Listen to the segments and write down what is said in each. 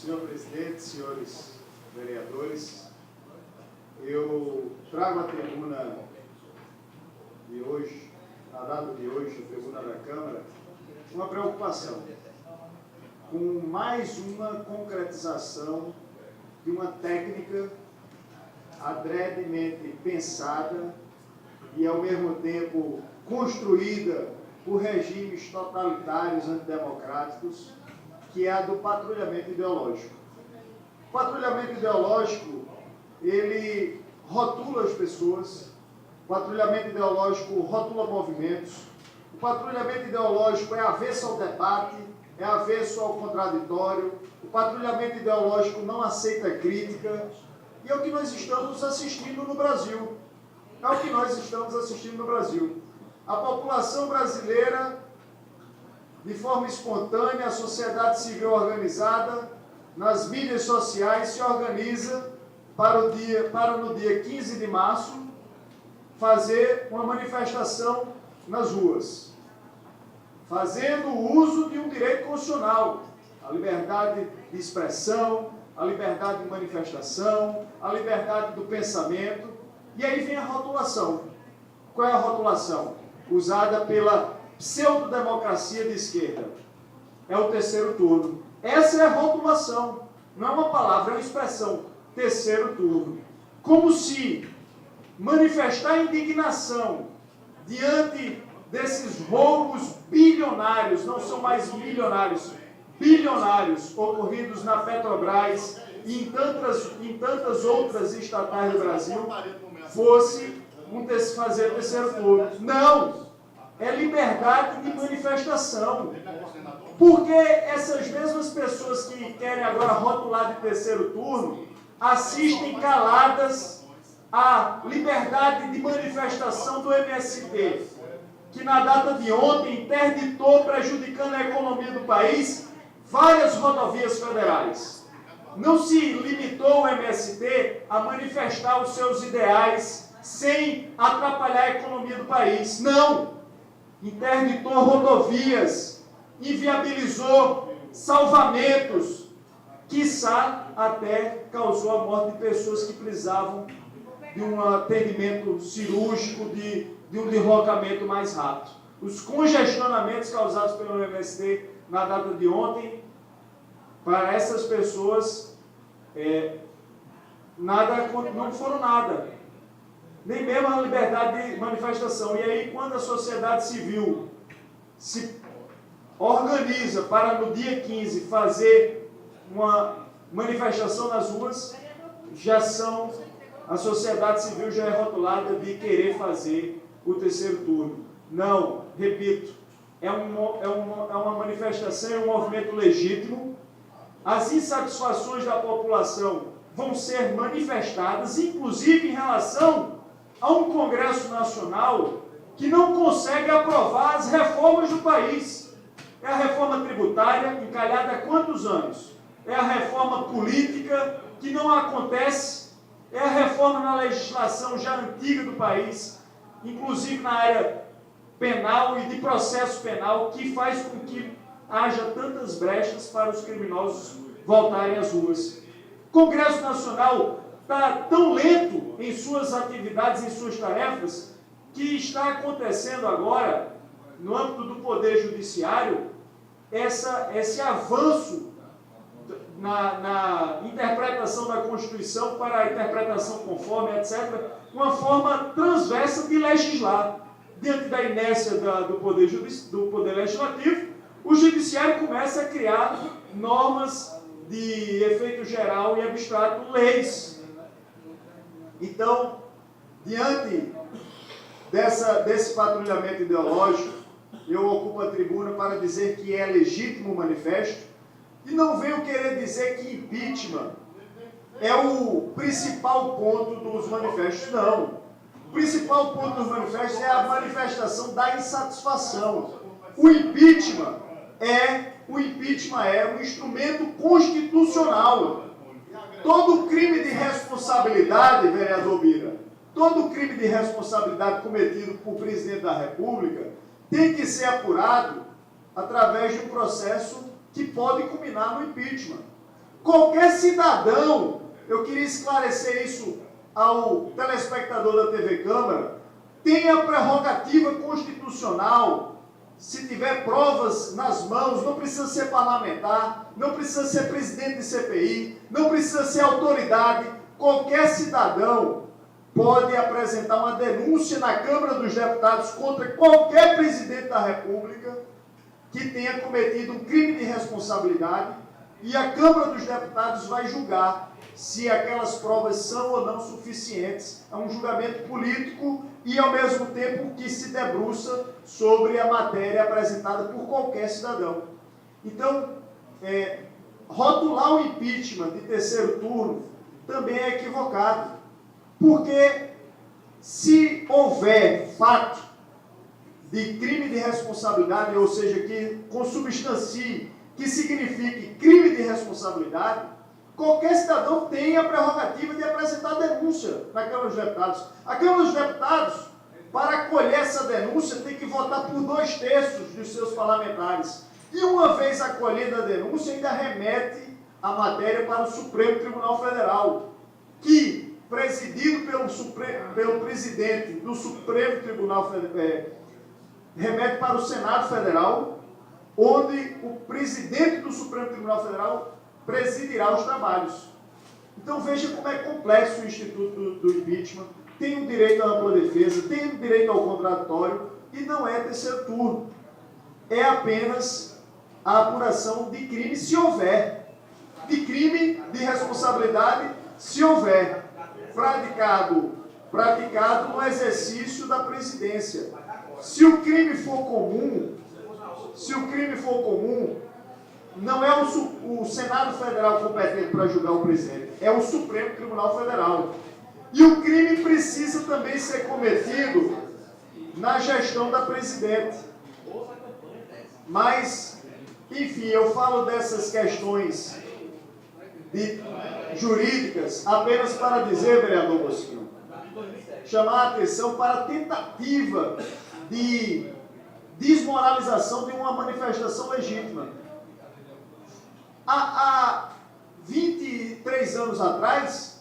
Senhor presidente, senhores vereadores, eu trago à tribuna de hoje, na data de hoje, a tribuna da Câmara, uma preocupação com mais uma concretização de uma técnica adredemente pensada e, ao mesmo tempo, construída por regimes totalitários antidemocráticos, que é a do patrulhamento ideológico. O patrulhamento ideológico, ele rotula as pessoas, o patrulhamento ideológico rotula movimentos, o patrulhamento ideológico é avesso ao debate, é avesso ao contraditório, o patrulhamento ideológico não aceita crítica, e é o que nós estamos assistindo no Brasil. É o que nós estamos assistindo no Brasil. A população brasileira, de forma espontânea, a sociedade civil organizada, nas mídias sociais, se organiza para no dia 15 de março, fazer uma manifestação nas ruas, fazendo uso de um direito constitucional, a liberdade de expressão, a liberdade de manifestação, a liberdade do pensamento. E aí vem a rotulação. Qual é a rotulação? Usada pela pseudodemocracia de esquerda. É o terceiro turno. Essa é a rotulação. Não é uma palavra, é uma expressão. Terceiro turno. Como se manifestar indignação diante desses roubos bilionários, não são mais milionários, bilionários ocorridos na Petrobras e em tantas outras estatais do Brasil, fosse fazer o terceiro turno. Não! É liberdade de manifestação. Porque essas mesmas pessoas que querem agora rotular de terceiro turno assistem caladas à liberdade de manifestação do MST, que na data de ontem interditou, prejudicando a economia do país, várias rodovias federais. Não se limitou o MST a manifestar os seus ideais sem atrapalhar a economia do país. Não! Interditou rodovias, inviabilizou salvamentos, quiçá até causou a morte de pessoas que precisavam de um atendimento cirúrgico, de um deslocamento mais rápido. Os congestionamentos causados pelo MST na data de ontem, para essas pessoas, não foram nada. Nem mesmo a liberdade de manifestação. E aí, quando a sociedade civil se organiza para, no dia 15, fazer uma manifestação nas ruas, a sociedade civil já é rotulada de querer fazer o terceiro turno. Não, repito, é uma manifestação, é um movimento legítimo. As insatisfações da população vão ser manifestadas, inclusive em relação a um Congresso Nacional que não consegue aprovar as reformas do país. É a reforma tributária, encalhada há quantos anos? É a reforma política, que não acontece. É a reforma na legislação já antiga do país, inclusive na área penal e de processo penal, que faz com que haja tantas brechas para os criminosos voltarem às ruas. O Congresso Nacional está tão lento em suas atividades, em suas tarefas, que está acontecendo agora, no âmbito do Poder Judiciário, esse avanço na interpretação da Constituição para a interpretação conforme, etc., uma forma transversa de legislar. Diante da inércia do Poder Legislativo, o Judiciário começa a criar normas de efeito geral e abstrato, leis. Então, diante desse patrulhamento ideológico, eu ocupo a tribuna para dizer que é legítimo o manifesto e não venho querer dizer que impeachment é o principal ponto dos manifestos, não. O principal ponto dos manifestos é a manifestação da insatisfação. O impeachment é um instrumento constitucional. Todo crime de responsabilidade, vereador Bira, todo crime de responsabilidade cometido por presidente da República tem que ser apurado através de um processo que pode culminar no impeachment. Qualquer cidadão, eu queria esclarecer isso ao telespectador da TV Câmara, tem a prerrogativa constitucional, se tiver provas nas mãos, não precisa ser parlamentar, não precisa ser presidente de CPI, não precisa ser autoridade, qualquer cidadão pode apresentar uma denúncia na Câmara dos Deputados contra qualquer presidente da República que tenha cometido um crime de responsabilidade, e a Câmara dos Deputados vai julgar se aquelas provas são ou não suficientes. É um julgamento político e, ao mesmo tempo, que se debruça sobre a matéria apresentada por qualquer cidadão. Então, rotular o impeachment de terceiro turno também é equivocado, porque se houver fato de crime de responsabilidade, ou seja, que consubstancie, que signifique crime de responsabilidade, qualquer cidadão tem a prerrogativa de apresentar denúncia na Câmara dos Deputados. A Câmara dos Deputados, para acolher essa denúncia, tem que votar por 2/3 dos seus parlamentares. E uma vez acolhida a denúncia, ainda remete a matéria para o Supremo Tribunal Federal, que, presidido pelo presidente do Supremo Tribunal Federal, remete para o Senado Federal, onde o presidente do Supremo Tribunal Federal presidirá os trabalhos. Então veja como é complexo o instituto do impeachment, tem o direito à ampla defesa, tem o direito ao contraditório, e não é terceiro turno. É apenas a apuração de crime, se houver. De crime, de responsabilidade, se houver. Praticado no exercício da presidência. Se o crime for comum, não é o Senado Federal competente para julgar o presidente, é o Supremo Tribunal Federal. E o crime precisa também ser cometido na gestão da presidente. Mas, enfim, eu falo dessas questões jurídicas apenas para dizer, vereador Bosquinho, chamar a atenção para a tentativa de desmoralização de uma manifestação legítima. Há 23 anos atrás,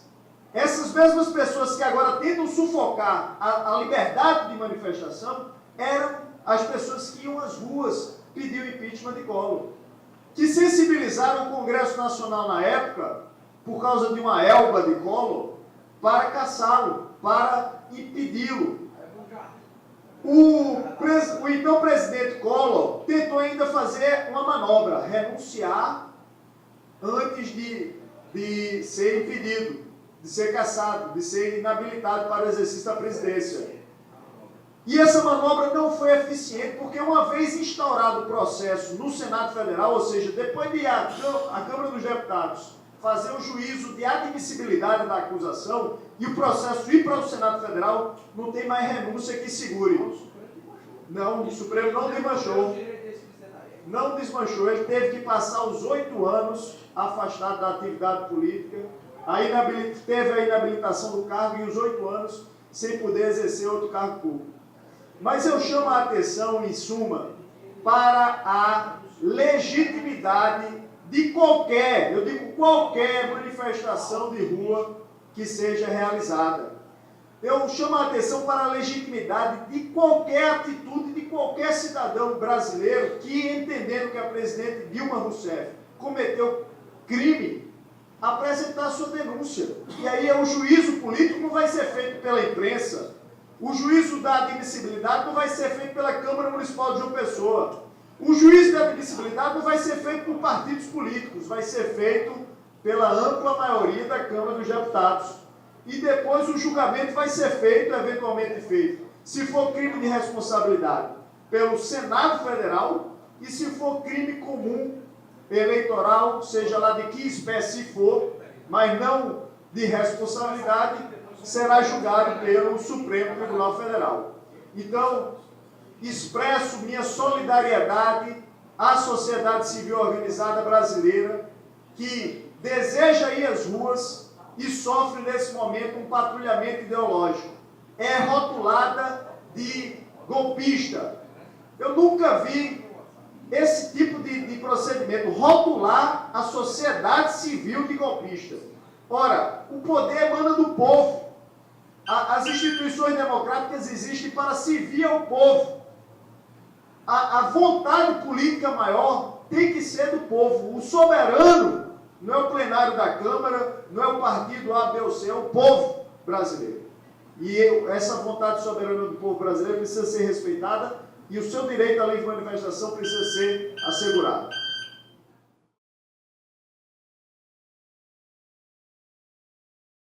essas mesmas pessoas que agora tentam sufocar a liberdade de manifestação eram as pessoas que iam às ruas pedir o impeachment de Collor, que sensibilizaram o Congresso Nacional na época, por causa de uma elba de Collor, para caçá-lo, para impedi-lo. O então presidente Collor tentou ainda fazer uma manobra, renunciar antes de ser impedido, de ser cassado, de ser inabilitado para o exercício da presidência. E essa manobra não foi eficiente, porque uma vez instaurado o processo no Senado Federal, ou seja, depois de a Câmara dos Deputados fazer o juízo de admissibilidade da acusação e o processo ir para o Senado Federal, não tem mais renúncia que segure. Não, o Supremo não desmanchou. Não desmanchou. Ele teve que passar os 8 anos afastado da atividade política, teve a inabilitação do cargo e os 8 anos sem poder exercer outro cargo público. Mas eu chamo a atenção, em suma, para a legitimidade de qualquer manifestação de rua que seja realizada. Eu chamo a atenção para a legitimidade de qualquer atitude de qualquer cidadão brasileiro que, entendendo que a presidente Dilma Rousseff cometeu crime, apresentar sua denúncia. E aí o juízo político não vai ser feito pela imprensa, o juízo da admissibilidade não vai ser feito pela Câmara Municipal de João Pessoa, o juízo da admissibilidade não vai ser feito por partidos políticos, vai ser feito pela ampla maioria da Câmara dos Deputados. E depois o julgamento vai ser feito, eventualmente feito, se for crime de responsabilidade, pelo Senado Federal, e se for crime comum eleitoral, seja lá de que espécie for, mas não de responsabilidade, será julgado pelo Supremo Tribunal Federal. Então, expresso minha solidariedade à sociedade civil organizada brasileira, que deseja ir às ruas e sofre nesse momento um patrulhamento ideológico. É rotulada de golpista. Eu nunca vi esse tipo de procedimento, rotular a sociedade civil de golpista. Ora, o poder emana do povo. As instituições democráticas existem para servir ao povo. A vontade política maior tem que ser do povo. O soberano não é o plenário da Câmara, não é o partido A, B ou C, é o povo brasileiro. E essa vontade soberana do povo brasileiro precisa ser respeitada e o seu direito à livre manifestação precisa ser assegurado.